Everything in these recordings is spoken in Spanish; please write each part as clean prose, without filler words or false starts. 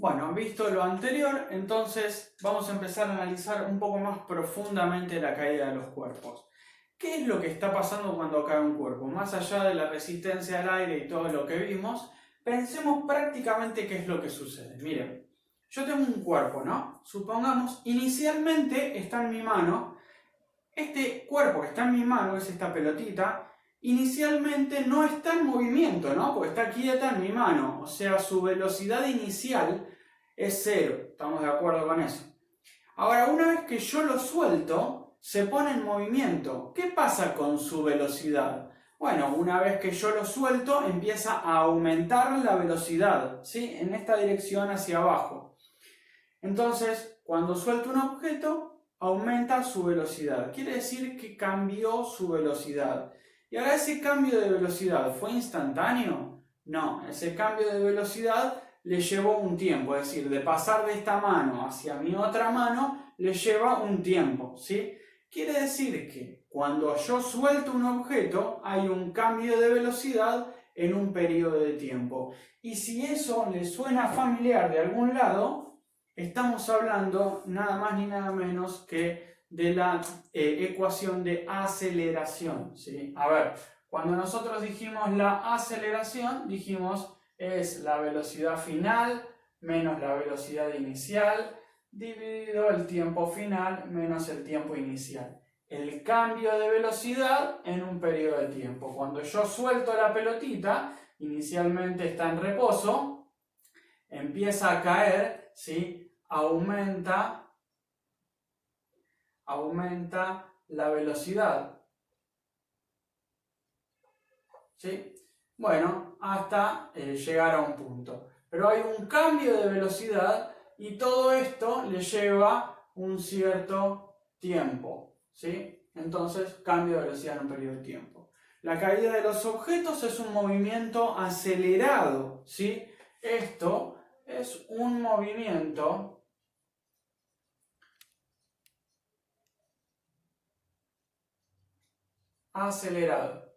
Bueno, visto lo anterior, entonces vamos a empezar a analizar un poco más profundamente la caída de los cuerpos. ¿Qué es lo que está pasando cuando cae un cuerpo? Más allá de la resistencia al aire y todo lo que vimos, pensemos prácticamente qué es lo que sucede. Miren, yo tengo un cuerpo, ¿no? Supongamos, inicialmente está en mi mano. Este cuerpo que está en mi mano, es esta pelotita, inicialmente no está en movimiento, ¿no? Porque está quieta en mi mano. O sea, su velocidad inicial es cero. ¿Estamos de acuerdo con eso? Ahora, una vez que yo lo suelto, se pone en movimiento. ¿Qué pasa con su velocidad? Bueno, una vez que yo lo suelto, empieza a aumentar la velocidad, ¿sí? En esta dirección hacia abajo. Entonces, cuando suelto un objeto, aumenta su velocidad. Quiere decir que cambió su velocidad. Y ahora, ¿ese cambio de velocidad fue instantáneo? No, ese cambio de velocidad le llevó un tiempo. Es decir, de pasar de esta mano hacia mi otra mano, le lleva un tiempo, ¿sí? Quiere decir que cuando yo suelto un objeto, hay un cambio de velocidad en un periodo de tiempo. Y si eso le suena familiar de algún lado, estamos hablando nada más ni nada menos que de la ecuación de aceleración, ¿sí? A ver, cuando nosotros dijimos la aceleración, dijimos es la velocidad final menos la velocidad inicial dividido el tiempo final menos el tiempo inicial. El cambio de velocidad en un periodo de tiempo. Cuando yo suelto la pelotita, inicialmente está en reposo, empieza a caer, ¿sí? Aumenta la velocidad, ¿sí? Bueno, hasta llegar a un punto. Pero hay un cambio de velocidad y todo esto le lleva un cierto tiempo, ¿sí? Entonces, cambio de velocidad en un periodo de tiempo. La caída de los objetos es un movimiento acelerado, ¿sí? Esto es un movimiento acelerado,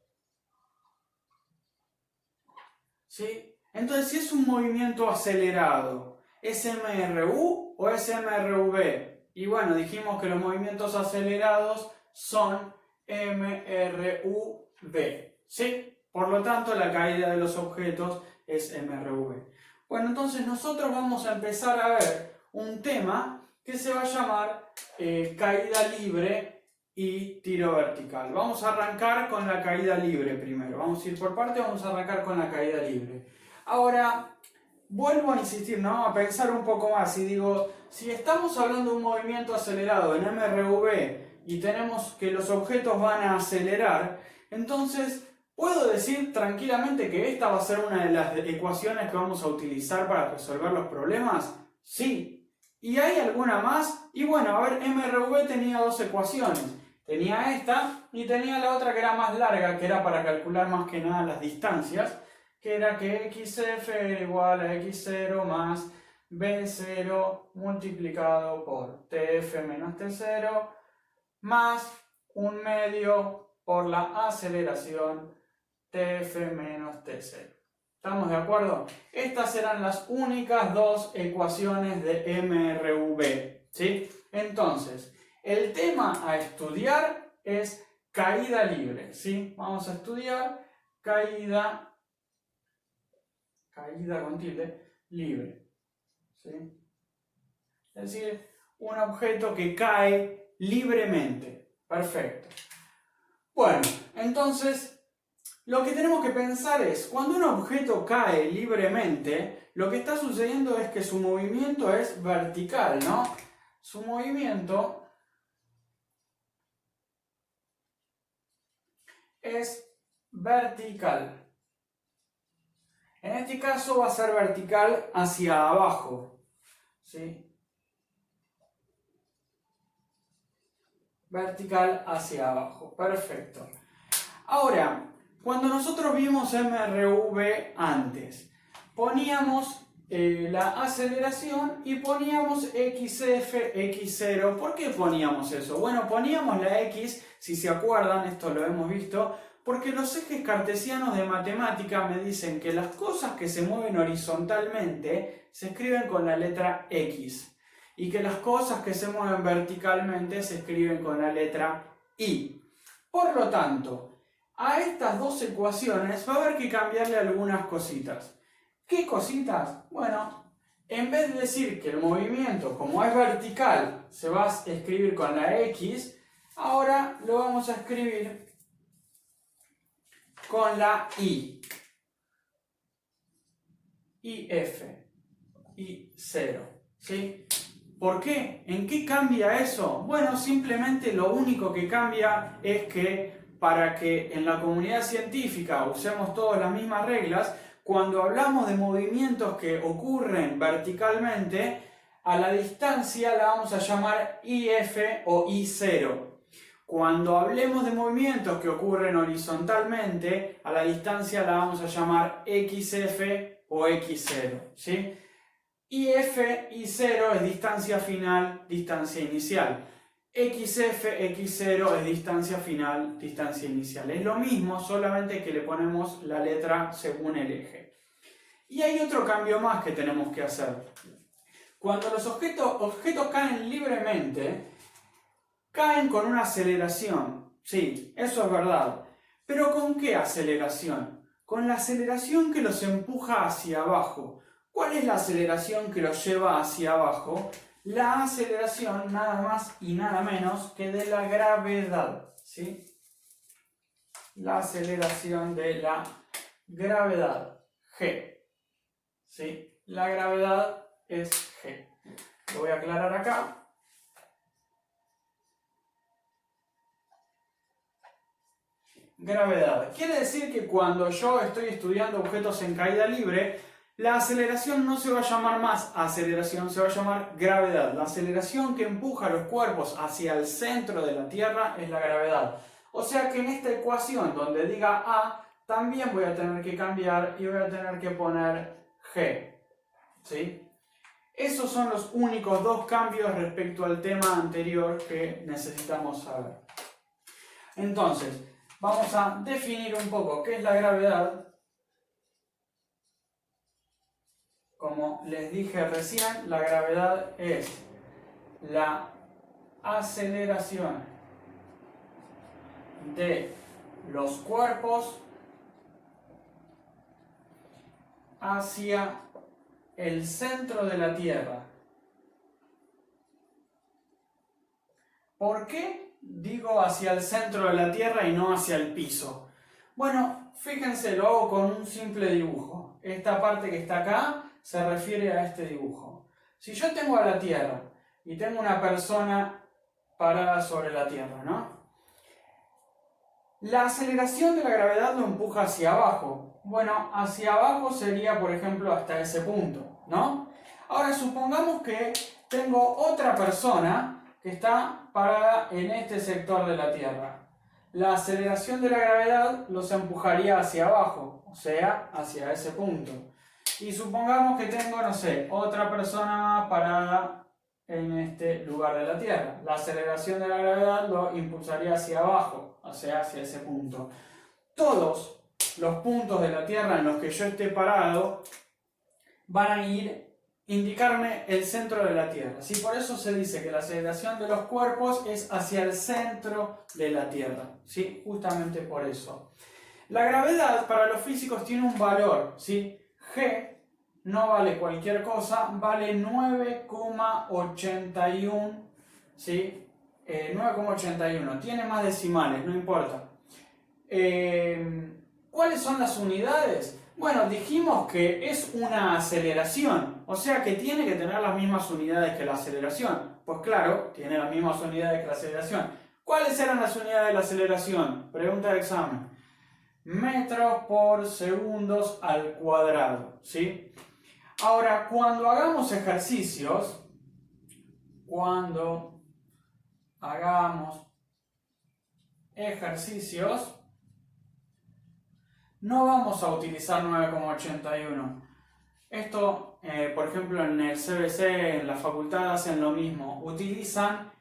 ¿sí? Entonces, si es un movimiento acelerado, ¿es MRU o es MRV? Y bueno, dijimos que los movimientos acelerados son MRUV, ¿sí? Por lo tanto, la caída de los objetos es MRV. Bueno, entonces nosotros vamos a empezar a ver un tema que se va a llamar caída libre y tiro vertical. Vamos a arrancar con la caída libre primero. Vamos a ir por parte, vamos a arrancar con la caída libre. Ahora, vuelvo a insistir, ¿no? A pensar un poco más y digo, si estamos hablando de un movimiento acelerado en MRV y tenemos que los objetos van a acelerar, entonces, ¿puedo decir tranquilamente que esta va a ser una de las ecuaciones que vamos a utilizar para resolver los problemas? Sí. ¿Y hay alguna más? Y bueno, a ver, MRV tenía dos ecuaciones. Tenía esta y tenía la otra que era más larga, que era para calcular más que nada las distancias, que era que xf era igual a x0 más b0 multiplicado por tf menos t0 más un medio por la aceleración tf menos t0. ¿Estamos de acuerdo? Estas eran las únicas dos ecuaciones de MRV, ¿sí? Entonces, el tema a estudiar es caída libre, ¿sí? Vamos a estudiar caída con tilde libre, ¿sí? Es decir, un objeto que cae libremente. Perfecto. Bueno, entonces, lo que tenemos que pensar es, cuando un objeto cae libremente, lo que está sucediendo es que su movimiento es vertical, ¿no? Su movimiento es vertical. En este caso va a ser vertical hacia abajo, ¿sí? Vertical hacia abajo, perfecto. Ahora, cuando nosotros vimos MRV antes, poníamos la aceleración y poníamos XF, X0. ¿Por qué poníamos eso? Bueno, poníamos la X, si se acuerdan, esto lo hemos visto, Porque los ejes cartesianos de matemática me dicen que las cosas que se mueven horizontalmente se escriben con la letra X y que las cosas que se mueven verticalmente se escriben con la letra Y. Por lo tanto, a estas dos ecuaciones va a haber que cambiarle algunas cositas. ¿Qué cositas? Bueno, en vez de decir que el movimiento, como es vertical, se va a escribir con la X, ahora lo vamos a escribir con la I. IF. I0. ¿Sí? ¿Por qué? ¿En qué cambia eso? Bueno, simplemente lo único que cambia es que para que en la comunidad científica usemos todas las mismas reglas, cuando hablamos de movimientos que ocurren verticalmente, a la distancia la vamos a llamar IF o I0. Cuando hablemos de movimientos que ocurren horizontalmente, a la distancia la vamos a llamar XF o X0. ¿Sí? IF, I0 es distancia final, distancia inicial. XF, X0 es distancia final, distancia inicial. Es lo mismo, solamente que le ponemos la letra según el eje. Y hay otro cambio más que tenemos que hacer. Cuando los objetos caen libremente, caen con una aceleración. Sí, eso es verdad. ¿Pero con qué aceleración? Con la aceleración que los empuja hacia abajo. ¿Cuál es la aceleración que los lleva hacia abajo? La aceleración nada más y nada menos que de la gravedad. ¿Sí? La aceleración de la gravedad. G. ¿Sí? La gravedad es G. Lo voy a aclarar acá. Gravedad. Quiere decir que cuando yo estoy estudiando objetos en caída libre, la aceleración no se va a llamar más aceleración, se va a llamar gravedad. La aceleración que empuja a los cuerpos hacia el centro de la Tierra es la gravedad. O sea que en esta ecuación donde diga A, también voy a tener que cambiar y voy a tener que poner G. ¿Sí? Esos son los únicos dos cambios respecto al tema anterior que necesitamos saber. Entonces, vamos a definir un poco qué es la gravedad. Como les dije recién, la gravedad es la aceleración de los cuerpos hacia el centro de la Tierra. ¿Por qué digo hacia el centro de la Tierra y no hacia el piso? Bueno, fíjense, lo hago con un simple dibujo. Esta parte que está acá se refiere a este dibujo. Si yo tengo a la Tierra y tengo una persona parada sobre la Tierra, ¿no? La aceleración de la gravedad lo empuja hacia abajo. Bueno, hacia abajo sería, por ejemplo, hasta ese punto, ¿no? Ahora supongamos que tengo otra persona que está parada en este sector de la Tierra. La aceleración de la gravedad los empujaría hacia abajo, o sea, hacia ese punto. Y supongamos que tengo, no sé, otra persona parada en este lugar de la Tierra. La aceleración de la gravedad lo impulsaría hacia abajo, o sea, hacia ese punto. Todos los puntos de la Tierra en los que yo esté parado van a indicarme el centro de la Tierra. ¿Sí? Por eso se dice que la aceleración de los cuerpos es hacia el centro de la Tierra. ¿Sí? Justamente por eso. La gravedad para los físicos tiene un valor, ¿sí? G no vale cualquier cosa, vale 9,81, ¿sí? 9,81, tiene más decimales, no importa. ¿Cuáles son las unidades? Bueno, dijimos que es una aceleración, o sea que tiene que tener las mismas unidades que la aceleración. Pues claro, tiene las mismas unidades que la aceleración. ¿Cuáles eran las unidades de la aceleración? Pregunta de examen. Metros por segundos al cuadrado, ¿sí? Ahora, cuando hagamos ejercicios, no vamos a utilizar 9,81. Esto, por ejemplo, en el CBC, en la facultad hacen lo mismo. Utilizan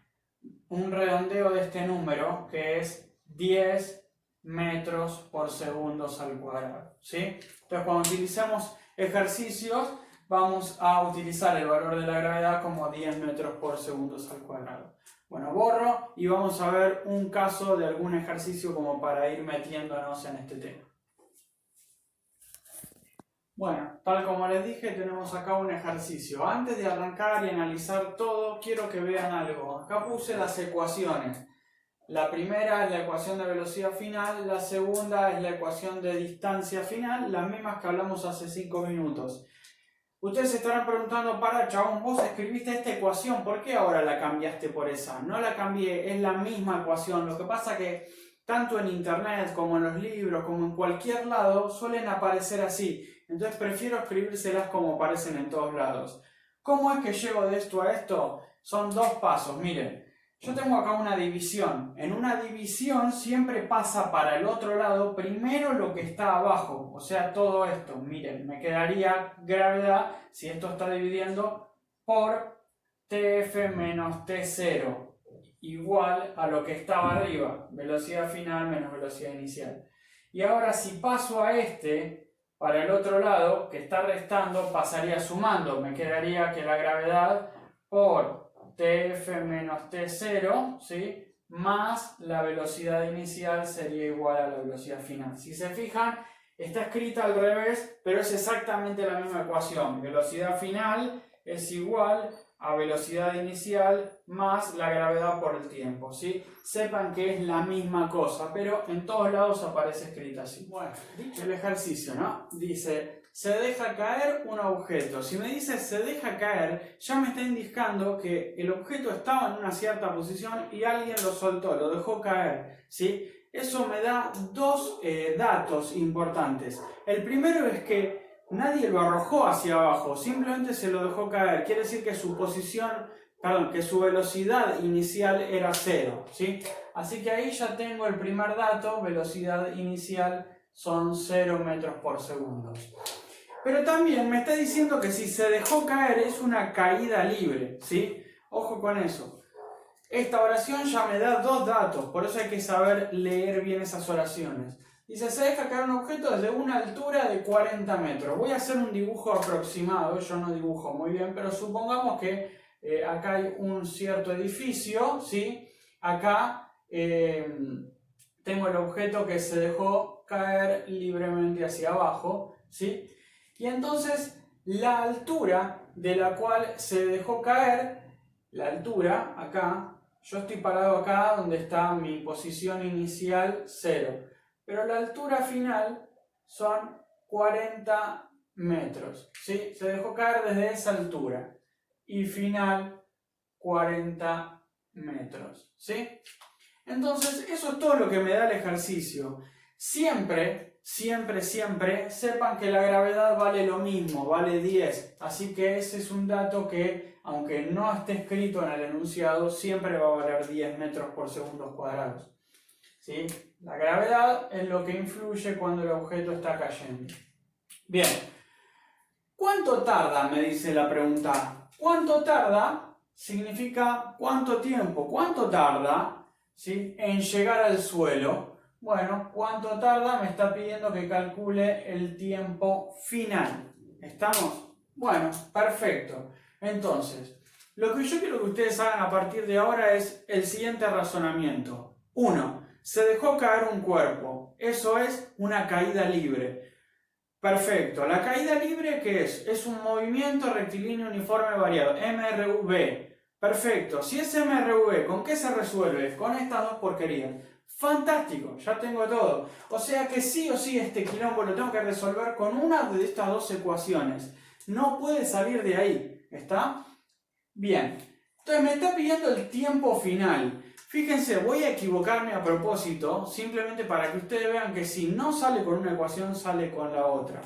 un redondeo de este número, que es 10 metros por segundos al cuadrado, ¿sí? Entonces, cuando utilicemos ejercicios, vamos a utilizar el valor de la gravedad como 10 metros por segundos al cuadrado. Bueno, borro y vamos a ver un caso de algún ejercicio como para ir metiéndonos en este tema. Bueno, tal como les dije, tenemos acá un ejercicio. Antes de arrancar y analizar todo, quiero que vean algo. Acá puse las ecuaciones. La primera es la ecuación de velocidad final, la segunda es la ecuación de distancia final, las mismas que hablamos hace 5 minutos. Ustedes se estarán preguntando, para chabón, vos escribiste esta ecuación, ¿por qué ahora la cambiaste por esa? No la cambié, es la misma ecuación. Lo que pasa que tanto en internet como en los libros, como en cualquier lado, suelen aparecer así. Entonces prefiero escribírselas como aparecen en todos lados. ¿Cómo es que llego de esto a esto? Son 2 pasos, miren. Yo tengo acá una división. En una división siempre pasa para el otro lado primero lo que está abajo. O sea, todo esto. Miren, me quedaría gravedad, si esto está dividiendo, por TF menos T0. Igual a lo que estaba arriba. Velocidad final menos velocidad inicial. Y ahora si paso a este, para el otro lado, que está restando, pasaría sumando. Me quedaría que la gravedad por TF menos T0, ¿sí? Más la velocidad inicial sería igual a la velocidad final. Si se fijan, está escrita al revés, pero es exactamente la misma ecuación. Velocidad final es igual a velocidad inicial más la gravedad por el tiempo, ¿sí? Sepan que es la misma cosa, pero en todos lados aparece escrita así. Bueno, el ejercicio, ¿no? Dice, se deja caer un objeto. Si me dice se deja caer, ya me está indicando que el objeto estaba en una cierta posición y alguien lo soltó, lo dejó caer, ¿sí? Eso me da 2 datos importantes. El primero es que nadie lo arrojó hacia abajo, simplemente se lo dejó caer. Quiere decir que su que su velocidad inicial era 0, ¿sí? Así que ahí ya tengo el primer dato, velocidad inicial son 0 metros por segundo. Pero también me está diciendo que si se dejó caer es una caída libre, ¿sí? Ojo con eso. Esta oración ya me da 2 datos, por eso hay que saber leer bien esas oraciones. Dice, se deja caer un objeto desde una altura de 40 metros. Voy a hacer un dibujo aproximado, yo no dibujo muy bien, pero supongamos que acá hay un cierto edificio, ¿sí? Acá tengo el objeto que se dejó caer libremente hacia abajo, ¿sí? Y entonces la altura de la cual se dejó caer, la altura acá, yo estoy parado acá donde está mi posición inicial 0. Pero la altura final son 40 metros, ¿sí? Se dejó caer desde esa altura. Y final 40 metros, ¿sí? Entonces, eso es todo lo que me da el ejercicio. Siempre, siempre, siempre, sepan que la gravedad vale lo mismo, vale 10. Así que ese es un dato que, aunque no esté escrito en el enunciado, siempre va a valer 10 metros por segundos cuadrados, ¿sí? La gravedad es lo que influye cuando el objeto está cayendo. Bien. ¿Cuánto tarda? Me dice la pregunta. ¿Cuánto tarda? Significa cuánto tiempo. ¿Cuánto tarda, ¿sí?, en llegar al suelo? Bueno, ¿cuánto tarda? Me está pidiendo que calcule el tiempo final. ¿Estamos? Bueno, perfecto. Entonces, lo que yo quiero que ustedes hagan a partir de ahora es el siguiente razonamiento. 1. Se dejó caer un cuerpo. Eso es una caída libre. Perfecto. ¿La caída libre qué es? Es un movimiento rectilíneo uniforme variado. MRV. Perfecto. Si es MRV, ¿con qué se resuelve? Con estas 2 porquerías. Fantástico. Ya tengo todo. O sea que sí o sí este quilombo lo tengo que resolver con una de estas 2 ecuaciones. No puede salir de ahí. ¿Está? Bien. Entonces me está pidiendo el tiempo final. Fíjense, voy a equivocarme a propósito, simplemente para que ustedes vean que si no sale con una ecuación, sale con la otra.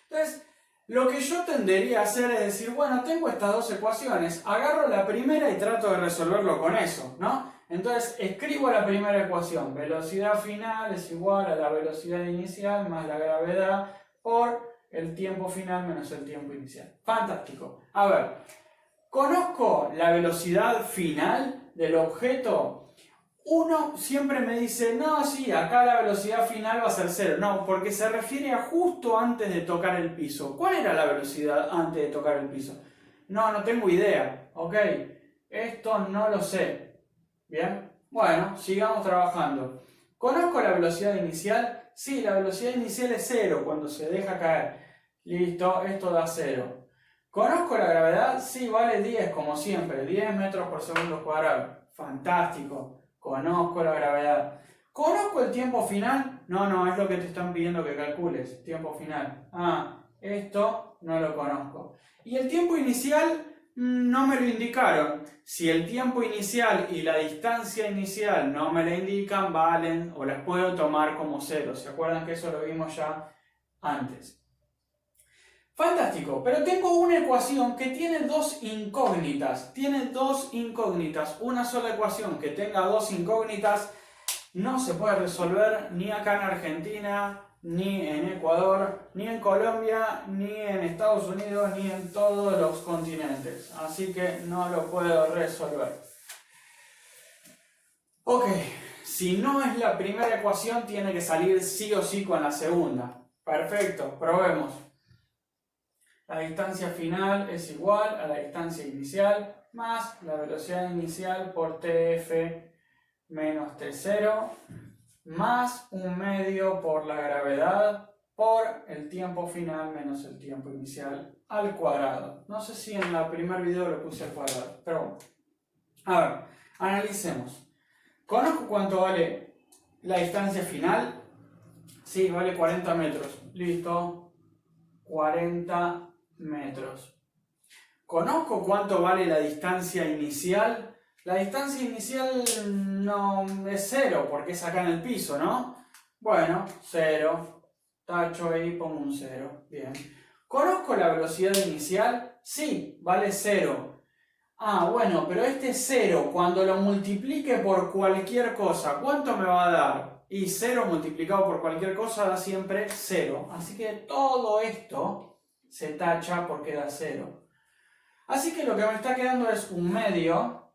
Entonces, lo que yo tendería a hacer es decir, bueno, tengo estas 2 ecuaciones, agarro la primera y trato de resolverlo con eso, ¿no? Entonces, escribo la primera ecuación, velocidad final es igual a la velocidad inicial más la gravedad por el tiempo final menos el tiempo inicial. Fantástico. A ver, conozco la velocidad final del objeto. Uno siempre me dice, no, sí, acá la velocidad final va a ser 0. No, porque se refiere a justo antes de tocar el piso. ¿Cuál era la velocidad antes de tocar el piso? No, no tengo idea. Ok, esto no lo sé. Bien, bueno, sigamos trabajando. ¿Conozco la velocidad inicial? Sí, la velocidad inicial es 0 cuando se deja caer. Listo, esto da 0. ¿Conozco la gravedad? Sí, vale 10 como siempre, 10 metros por segundo cuadrado. Fantástico. Conozco la gravedad. ¿Conozco el tiempo final? No, es lo que te están pidiendo que calcules. Tiempo final. Ah, esto no lo conozco. ¿Y el tiempo inicial? No me lo indicaron. Si el tiempo inicial y la distancia inicial no me la indican, valen o las puedo tomar como 0. ¿Se acuerdan que eso lo vimos ya antes? Fantástico, pero tengo una ecuación que tiene dos incógnitas. Tiene dos incógnitas. Una sola ecuación que tenga dos incógnitas no se puede resolver ni acá en Argentina, ni en Ecuador, ni en Colombia, ni en Estados Unidos, ni en todos los continentes. Así que no lo puedo resolver. Ok, si no es la primera ecuación, tiene que salir sí o sí con la segunda. Perfecto, probemos. La distancia final es igual a la distancia inicial más la velocidad inicial por TF menos T0 más un medio por la gravedad por el tiempo final menos el tiempo inicial al cuadrado. No sé si en el primer video lo puse al cuadrado, pero bueno. A ver, analicemos. ¿Conozco cuánto vale la distancia final? Sí, vale 40 metros. Listo. 40 metros. ¿Conozco cuánto vale la distancia inicial? La distancia inicial no es 0 porque es acá en el piso, ¿no? Bueno, 0. Tacho ahí, pongo un 0. Bien. ¿Conozco la velocidad inicial? Sí, vale 0. Ah, bueno, pero este 0, cuando lo multiplique por cualquier cosa, ¿cuánto me va a dar? Y 0 multiplicado por cualquier cosa da siempre 0. Así que todo esto se tacha porque da 0. Así que lo que me está quedando es un medio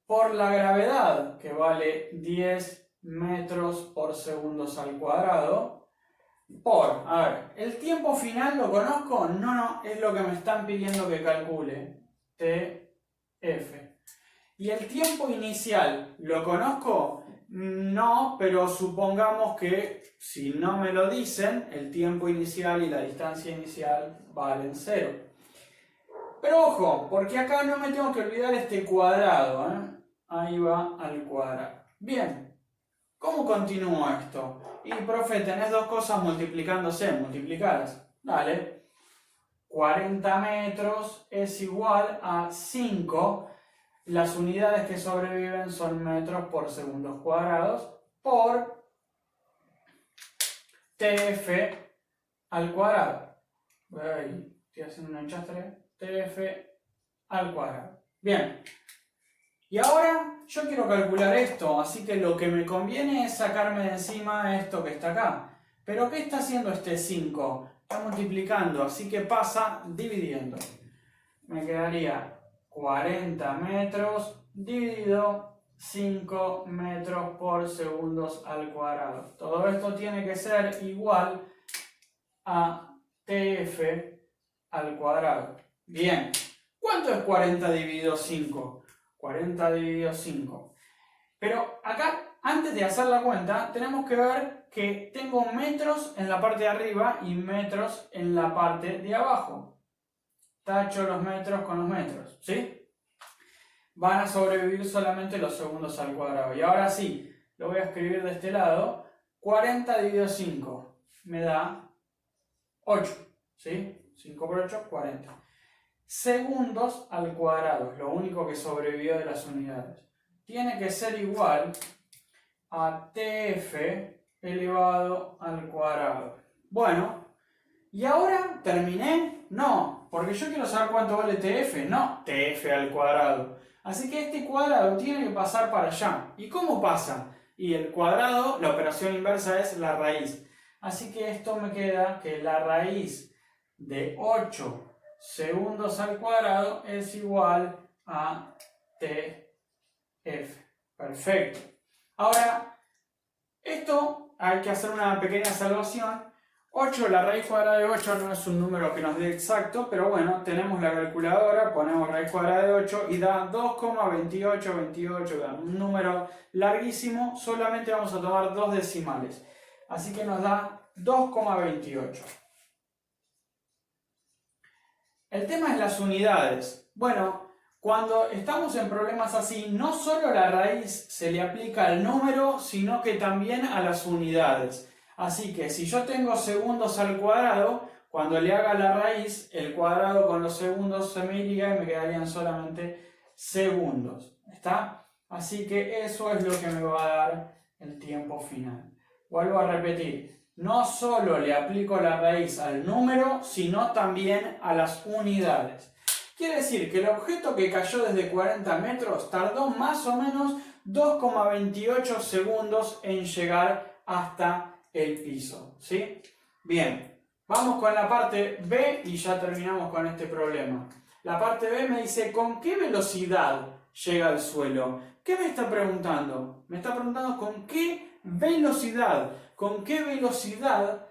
por la gravedad, que vale 10 metros por segundos al cuadrado, por, a ver, ¿el tiempo final lo conozco? No, es lo que me están pidiendo que calcule. TF. ¿Y el tiempo inicial lo conozco? No, pero supongamos que si no me lo dicen, el tiempo inicial y la distancia inicial valen 0. Pero ojo, porque acá no me tengo que olvidar este cuadrado, ¿eh? Ahí va al cuadrado. Bien, ¿cómo continúo esto? Y profe, tenés dos cosas multiplicándose, multiplicadas. Dale. 40 metros es igual a 5. Las unidades que sobreviven son metros por segundos cuadrados por TF al cuadrado. Ahí, estoy haciendo un enchastre. TF al cuadrado. Bien. Y ahora yo quiero calcular esto, así que lo que me conviene es sacarme de encima esto que está acá. Pero ¿qué está haciendo este 5? Está multiplicando, así que pasa dividiendo. Me quedaría 40 metros dividido 5 metros por segundos al cuadrado. Todo esto tiene que ser igual a TF al cuadrado. Bien, ¿cuánto es 40 dividido 5? 40 dividido 5. Pero acá, antes de hacer la cuenta, tenemos que ver que tengo metros en la parte de arriba y metros en la parte de abajo. Tacho los metros con los metros, ¿sí? Van a sobrevivir solamente los segundos al cuadrado. Y ahora sí, lo voy a escribir de este lado. 40 dividido 5 me da 8, ¿sí? 5 por 8, 40. Segundos al cuadrado, es lo único que sobrevivió de las unidades. Tiene que ser igual a TF elevado al cuadrado. Bueno, ¿y ahora terminé? No, porque yo quiero saber cuánto vale TF, no TF al cuadrado. Así que este cuadrado tiene que pasar para allá. ¿Y cómo pasa? Y el cuadrado, la operación inversa es la raíz. Así que esto me queda que la raíz de 8 segundos al cuadrado es igual a TF. Perfecto. Ahora, esto hay que hacer una pequeña salvación. 8, la raíz cuadrada de 8 no es un número que nos dé exacto, pero bueno, tenemos la calculadora, ponemos raíz cuadrada de 8 y da 2,2828, da un número larguísimo, solamente vamos a tomar dos decimales. Así que nos da 2,28. El tema es las unidades. Bueno, cuando estamos en problemas así, no solo a la raíz se le aplica al número, sino que también a las unidades. Así que si yo tengo segundos al cuadrado, cuando le haga la raíz, el cuadrado con los segundos se me iría y me quedarían solamente segundos. ¿Está? Así que eso es lo que me va a dar el tiempo final. Vuelvo a repetir, no solo le aplico la raíz al número, sino también a las unidades. Quiere decir que el objeto que cayó desde 40 metros tardó más o menos 2,28 segundos en llegar hasta el piso, ¿sí? Bien, vamos con la parte B y ya terminamos con este problema. La parte B me dice, ¿con qué velocidad llega al suelo? ¿Qué me está preguntando? Me está preguntando con qué velocidad. ¿Con qué velocidad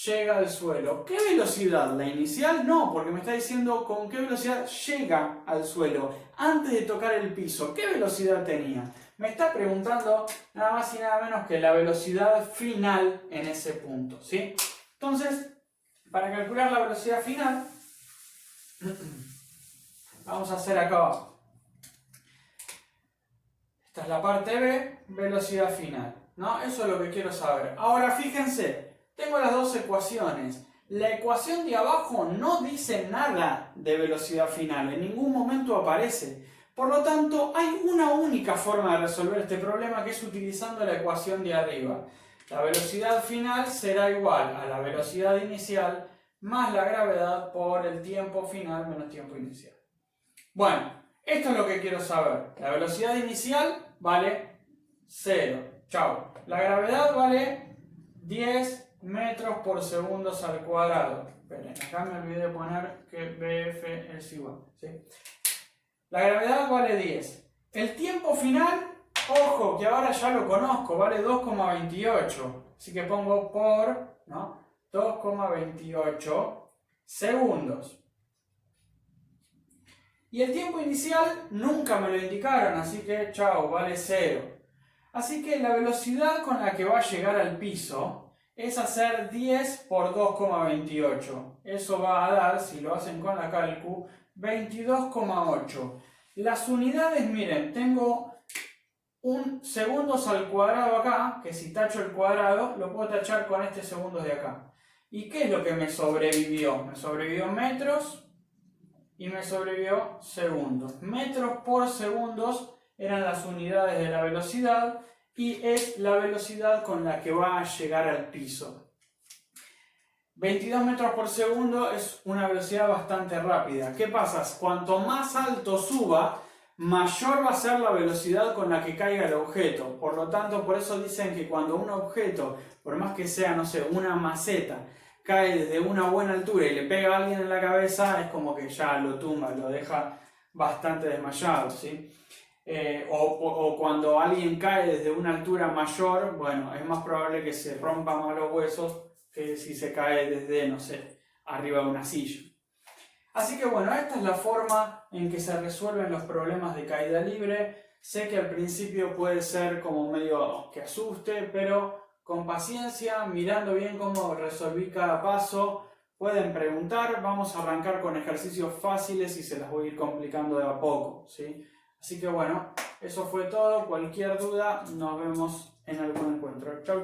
llega al suelo? ¿Qué velocidad? ¿La inicial? No, porque me está diciendo con qué velocidad llega al suelo antes de tocar el piso. ¿Qué velocidad tenía? Me está preguntando nada más y nada menos que la velocidad final en ese punto, ¿sí? Entonces, para calcular la velocidad final, vamos a hacer acá abajo. Esta es la parte B, velocidad final, ¿no? Eso es lo que quiero saber. Ahora, fíjense, tengo las dos ecuaciones. La ecuación de abajo no dice nada de velocidad final, en ningún momento aparece. Por lo tanto, hay una única forma de resolver este problema, que es utilizando la ecuación de arriba. La velocidad final será igual a la velocidad inicial más la gravedad por el tiempo final menos tiempo inicial. Bueno, esto es lo que quiero saber. La velocidad inicial vale 0. Chao. La gravedad vale 10 metros por segundo al cuadrado. Esperen, acá me olvidé de poner que BF es igual, ¿sí? La gravedad vale 10. El tiempo final, ojo, que ahora ya lo conozco, vale 2,28. Así que pongo por, ¿no? 2,28 segundos. Y el tiempo inicial nunca me lo indicaron, así que chao, vale 0. Así que la velocidad con la que va a llegar al piso es hacer 10 por 2,28. Eso va a dar, si lo hacen con la calcu, 22,8. Las unidades, miren, tengo un segundos al cuadrado acá, que si tacho el cuadrado, lo puedo tachar con este segundos de acá. ¿Y qué es lo que me sobrevivió? Me sobrevivió metros y me sobrevivió segundos. Metros por segundos eran las unidades de la velocidad y es la velocidad con la que va a llegar al piso. 22 metros por segundo es una velocidad bastante rápida. ¿Qué pasa? Cuanto más alto suba, mayor va a ser la velocidad con la que caiga el objeto. Por lo tanto, por eso dicen que cuando un objeto, por más que sea, no sé, una maceta, cae desde una buena altura y le pega a alguien en la cabeza, es como que ya lo tumba, lo deja bastante desmayado, ¿sí? O cuando alguien cae desde una altura mayor, bueno, es más probable que se rompan más los huesos que si se cae desde, no sé, arriba de una silla. Así que bueno, esta es la forma en que se resuelven los problemas de caída libre. Sé que al principio puede ser como medio que asuste, pero con paciencia, mirando bien cómo resolví cada paso, pueden preguntar. Vamos a arrancar con ejercicios fáciles y se las voy a ir complicando de a poco, ¿sí? Así que bueno, eso fue todo. Cualquier duda, nos vemos en algún encuentro. Chau.